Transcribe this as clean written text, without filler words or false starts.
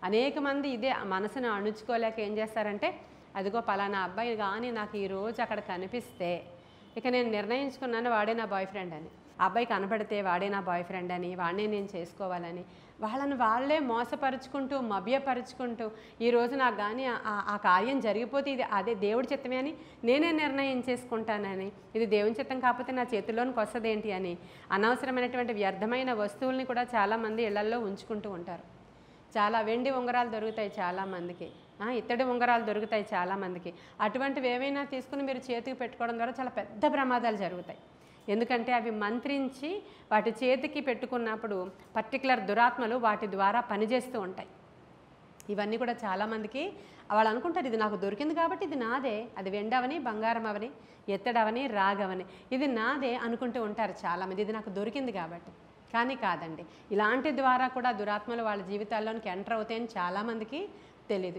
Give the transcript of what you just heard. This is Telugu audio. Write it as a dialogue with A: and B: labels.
A: అనేక మంది ఇదే మనసును అణుచుకోలేక ఏం చేస్తారంటే, అదిగో పలానా అబ్బాయి కానీ నాకు ఈరోజు అక్కడ కనిపిస్తే ఇక నేను నిర్ణయించుకున్నాను వాడే నా బాయ్ ఫ్రెండ్ అని. ఆ అబ్బాయి కనపడితే వాడే నా బాయ్ ఫ్రెండ్ అని, వాడినే నేను చేసుకోవాలని వాళ్ళని వాళ్ళే మోసపరుచుకుంటూ మభ్యపరుచుకుంటూ ఈరోజు నాకు కానీ ఆ కార్యం జరిగిపోతే ఇది అదే దేవుడి చిత్తమే అని నేనే నిర్ణయించేసుకుంటానని, ఇది దేవుని చిత్తం కాకపోతే నా చేతిలోనికి వస్తుంది ఏంటి అని అనవసరమైనటువంటి వ్యర్థమైన వస్తువుల్ని కూడా చాలామంది ఇళ్లల్లో ఉంచుకుంటూ ఉంటారు. చాలా వెండి ఉంగరాలు దొరుకుతాయి చాలామందికి, ఇత్తడి ఉంగరాలు దొరుకుతాయి చాలామందికి. అటువంటివి ఏవైనా తీసుకుని మీరు చేతికి పెట్టుకోవడం ద్వారా చాలా పెద్ద ప్రమాదాలు జరుగుతాయి. ఎందుకంటే అవి మంత్రించి వాటి చేతికి పెట్టుకున్నప్పుడు పర్టికులర్ దురాత్మలు వాటి ద్వారా పనిచేస్తూ ఉంటాయి. ఇవన్నీ కూడా చాలామందికి వాళ్ళు అనుకుంటారు ఇది నాకు దొరికింది కాబట్టి ఇది నాదే, అది వెండవని బంగారం అవని ఎత్తడవని రాగవని ఇది నాదే అనుకుంటూ ఉంటారు చాలామంది, ఇది నాకు దొరికింది కాబట్టి. కానీ కాదండి, ఇలాంటి ద్వారా కూడా దురాత్మలు వాళ్ళ జీవితాల్లోనికి ఎంటర్ అవుతాయని చాలామందికి తెలియదు.